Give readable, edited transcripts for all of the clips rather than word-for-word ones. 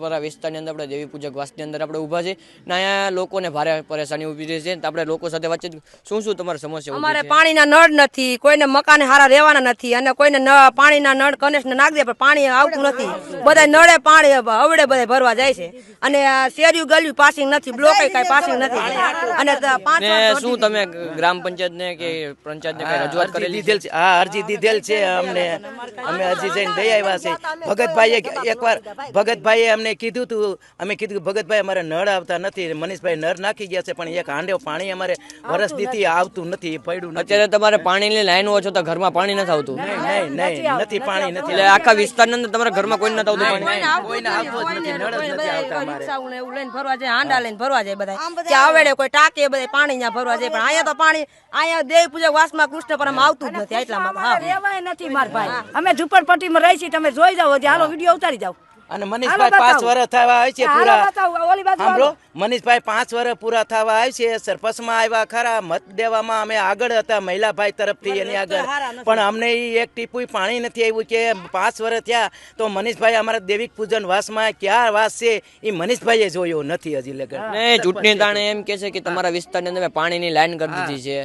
કુષ્ણપરા વિસ્તારની અંદર આપણે દેવી પૂજક વાસની અંદર આપણે ઊભા છે ને અહીંયા લોકોને ભારે પરેશાની ઊભી રહી છે તો આપણે લોકો સાથે વાતચીત શું શું તમારી સમસ્યા અમારે પાણીના નળ નથી, કોઈને મકાને હારા રહેવાના નથી અને કોઈને પાણીના નળ કનેક્શન નાખી દે પણ પાણી આવતું નથી. બધા નળે પાણી હવડે બધા ભરવા જાય છે અને શેરીયું ગલ્યું પાસિંગ નથી, બ્લોકે કઈ પાસિંગ નથી. અને શું તમે ગ્રામ પંચાયત ને કે પંચાયત ને કઈ રજૂઆત કરેલી દીધેલ છે? હા, અરજી દીધેલ છે અમને. અમે અરજી જઈને દઈ આવ્યા છે. ભગતભાઈએ એકવાર ભગતભાઈએ અમને કીધું હતું, અમે કીધું ભગતભાઈ અમારે નળ આવતા નથી. મનીષભાઈ નળ નાખી ગયા છે પણ એક હાંડે પાણી અમારે વર્ષથી આવતું નથી, પડ્યું. અત્યારે તમારે પાણીની લાઈન હોય છો તો ઘરમાં પાણી નથી આવતું? નહીં, નથી પાણી નથી. એટલે આખા વિસ્તારની અંદર તમારા ઘરમાં કોઈ નથી આવતું પાણી? કોઈને આવતું જ નથી, નળ જ નથી આવતા અમારે. એવું લઈને ભરવા જાય, હાંડા લઈને ભરવા જાય બધા. ત્યાં આવેડે કોઈ ટાંકે બધા પાણી ત્યાં ભરવા જાય પણ અહીંયા તો પાણી અહીંયા દેવી પૂજક વાસમાં કૃષ્ણપરામાં આવતું જ નથી. એટલામાં રેવાય નથી માર ભાઈ. અમે ઝુંપડપટ્ટીમાં રહી છીએ, તમે જોઈ જાઓ, હાલો વિડીયો ઉતારી જાઓ. અને મનીષભાઈ 5 વર્ષ થવા આવે છે પૂરા. સાંભળો, મનીષભાઈ 5 વર્ષ પૂરા થવા આવે છે. સરપંચમાં આવ્યા ખરા, મત દેવામાં અમે આગળ હતા મહિલાભાઈ તરફથી એની આગળ, પણ અમને એક ટીપુય પાણી નથી આવ્યું કે 5 વર્ષ થયા તો મનીષભાઈ અમારા દેવી પૂજન વાસમાં ક્યાં વાસ છે એ મનીષભાઈએ જોયો નથી હજી લગન. ચૂંટણી તાણે એમ કે છે કે તમારા વિસ્તારની અંદર પાણીની લાઈન કરી દીધી છે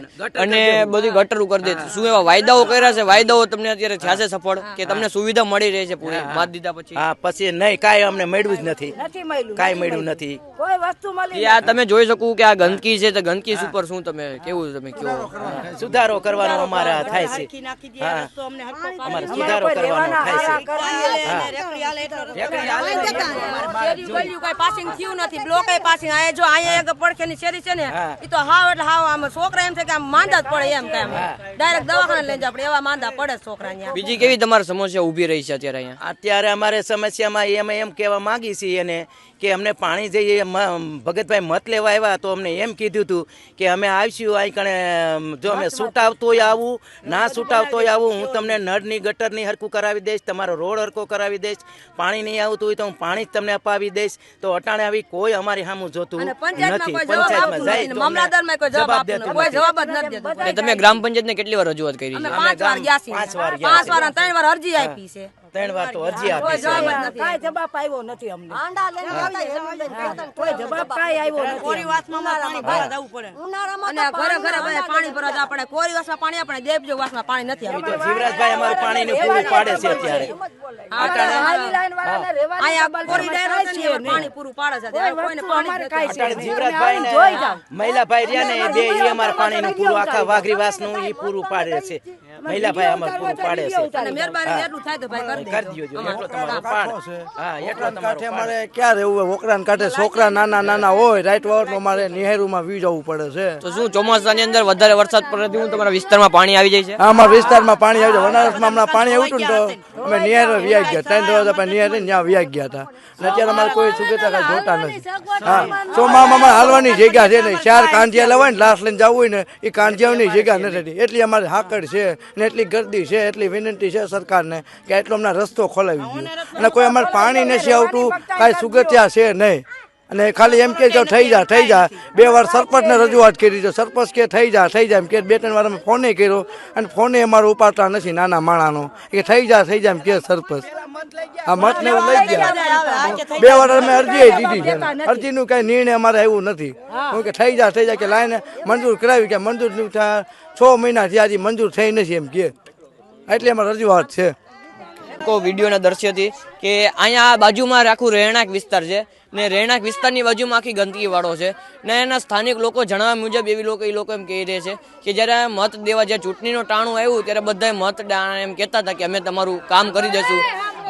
અને બધી ગટરું કરી દીધી. શું એવા વાયદાઓ કર્યા છે? વાયદાઓ તમને અત્યારે થયા છે સફળ કે તમને સુવિધા મળી રહી છે પૂરી મત દીધા પછી? હા, પછી નહીં, કાંઈ અમને મળ્યું જ નથી, કાંઈ મળ્યું નથી. કોઈ વસ્તુ મળી આ તમે જોઈ શકો કે આ ગંદકી છે તો ગંદકી ઉપર શું તમે કેવું તમે કહો? સુધારો કરવાનો અમારા થાય છે. હા, અમારે સુધારો કરવાનો થાય છે. પાસિંગ થયું નથી, બ્લોકે પાસિંગ. આ જો અહીંયા એક પડખેની શેરી છે ને એ તો હાવ એટલે હાવ આમ છોકરા એમ છે કે આમ માંદા જ પડે એમ કે ડાયરેક્ટ દવાખાને લઈ જાય આપણે એવા માંદા પડે છોકરા. બીજી કેવી તમારી સમસ્યા ઊભી રહી છે અત્યારે અહીંયા? અત્યારે અમારે સમસ્યામાં અમે એમ કહેવા માંગી છીએ એને કે અમને પાણી જઈએ. ભગતભાઈ મત લેવા આવ્યા તો અમને એમ કીધું હતું કે અમે આવીશું અહીં કણે, જો અમે છૂટાવતોય આવું ના છૂટાવતોય આવું, હું તમને નળની ગટરની હરખું કરાવી દઈશ, તમારો રોડ હરખો કરાવી દઈશ, પાણી નહીં આવતું હોય તો હું પાણી જ તમને અપાવી દઈશ. તો અટાણે આવી કોઈ અમારી સામું જોતું નથી. પંચાયતમાં જાય મામલાદારમાં કોઈ જવાબ આપતું કોઈ જવાબ જ નથી દેતો. તમે ગ્રામ પંચાયતને કેટલી વાર રજૂઆત કરી છે? 5 વાર ગયા છે, 5 વાર 3 વાર અરજી આપી છે. 3 વાર તો અરજી આપી છે, કાંઈ જવાબ આવ્યો નથી અમને. કોઈ જવાબ કાંઈ આવ્યો નથી. કોરીવાસમાં પાણી ભરવા જવું પડે અને ઘરે ઘરે બધા પાણી ભરવા જવા પડે. કોરીવાસમાં પાણી આપણે દેવજો વાસમાં પાણી નથી આવતું. જીવરાજભાઈ અમારું પાણીનું પૂરું પાડે છે અત્યારે. અહીંયા કોરી ડાયરેક્ટ છે પાણી પૂરું પાડે છે, કોઈને પાણી અત્યારે જીવરાજભાઈ ને મહિલાભાઈ રહ્યા ને એ બે ઈ અમારા પાણીનું પૂરું આખા વાઘરીવાસનું ઈ પૂરું પાડે છે. મહિલાભાઈ અમારું પૂરું પાડે છે. અને મહેરબાની એટલું થાય તો ભાઈ કરી દેજો, એટલો તમારો પાડ. હા, એટલો તમારો અમારે ક્યાં રહેવું હોય? ઓકરાન કાંઠે છોકરા નાના નાના હોય, રાઈટ વાવટ અમારે નિહેરુમાં વી જવું પડે છે. તો શું ચોમાસાની અંદર વધારે વરસાદ પડે હું તમારા વિસ્તારમાં પાણી આવી જાય છે? હા, અમારા વિસ્તારમાં પાણી આવી જાય. વનારસમાં હમણાં પાણી આવ્યું હતું ને તો અમે નિહેર વ્યાજ ગયા, 3 દિવસ આપણે નિહેર ત્યાં વ્યાજ ગયા હતા. અને અત્યારે અમારે કોઈ સુગતા કાંઈ જોતા નથી. હા, ચોમામાં અમારે હાલવાની જગ્યા છે નહીં. 4 કાંઠિયા લેવાય ને લાશ લઈને જવું હોય ને એ કાંઠિયાઓની જગ્યા નથી. એટલી અમારે હાકડ છે ને એટલી ગર્દી છે, એટલી વિનંતી છે સરકારને કે એટલો અમને રસ્તો ખોલાવી ગયો. અને કોઈ અમારે પાણી નથી આવતું, કાંઈ સુગત્યા છે નહીં. અને ખાલી એમ કે થઈ જા 2 વાર સરપંચને રજૂઆત કરી છે. સરપંચ કે થઈ જાય એમ કે 2-3 વાર અમે ફોને કર્યો અને ફોને અમારો ઉપાડતા નથી નાના માણાનો કે થઈ જાય એમ કે સરપંચ. આ મત ને એવું લઈ ગયા. 2 વાર અમે અરજી દીધી છે, અરજીનું કઈ નિર્ણય અમારે એવું નથી. હું કે થઈ જાય કે લાઈને મંજૂર કરાવી કે મંજૂર 6 મહિના થયા હજી મંજૂર થઈ નથી એમ કે. એટલે અમારી રજૂઆત છે. વિડીયોના દર્શ્યથી કે અહીંયા બાજુમાં આખું રહેણાંક વિસ્તાર છે ને રહેણાંક વિસ્તારની બાજુમાં આખી ગંદકી વાળો છે ને એના સ્થાનિક લોકો જણાવ્યા મુજબ એ લોકો એમ કહી રહ્યા છે કે જ્યારે મત દેવા જ્યારે ચૂંટણીનું ટાણું આવ્યું ત્યારે બધાએ મત એમ કહેતા હતા કે અમે તમારું કામ કરી દઈશું,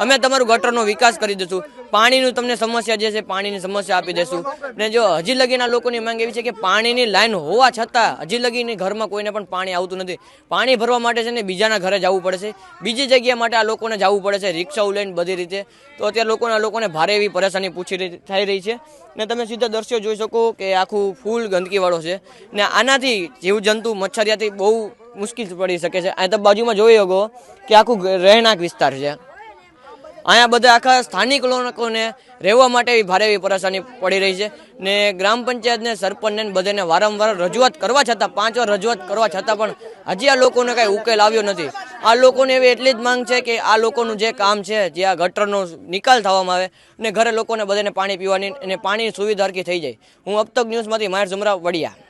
અમે તમારું ગટરનો વિકાસ કરી દઈશું, પાણીનું તમને સમસ્યા જે છે પાણીની સમસ્યા આપી દઈશું. ને જો હજી લગીના લોકોની માંગ એવી છે કે પાણીની લાઈન હોવા છતાં હજી લગીની ઘરમાં કોઈને પણ પાણી આવતું નથી. પાણી ભરવા માટે છે ને બીજાના ઘરે જવું પડે છે, બીજી જગ્યા માટે આ લોકોને જવું પડે છે, રિક્ષાઓ લઈને બધી રીતે. તો અત્યારે લોકોને ભારે એવી પરેશાની થઈ રહી છે. ને તમે સીધા દર્શ્યો જોઈ શકો કે આખું ફૂલ ગંદકીવાળો છે ને આનાથી જીવજંતુ મચ્છરિયાથી બહુ મુશ્કેલ પડી શકે છે. આ તો બાજુમાં જોઈ શકો કે આખું રહેણાંક વિસ્તાર છે. અહીંયા બધા આખા સ્થાનિક લોકોને રહેવા માટે ભારે એવી પરેશાની પડી રહી છે ને ગ્રામ પંચાયતને સરપંચને બધાને વારંવાર રજૂઆત કરવા છતાં 5 વાર રજૂઆત કરવા છતાં પણ હજી આ લોકોને કાંઈ ઉકેલ આવ્યો નથી. આ લોકોને એવી એટલી જ માંગ છે કે આ લોકોનું જે કામ છે જે આ ગટરનો નિકાલ થવામાં આવે ને ઘરે લોકોને બધાને પાણી પીવાની અને પાણીની સુવિધા હરખી થઈ જાય. હું અબ તક ન્યૂઝમાંથી માહિર ઝુમરા વડિયા.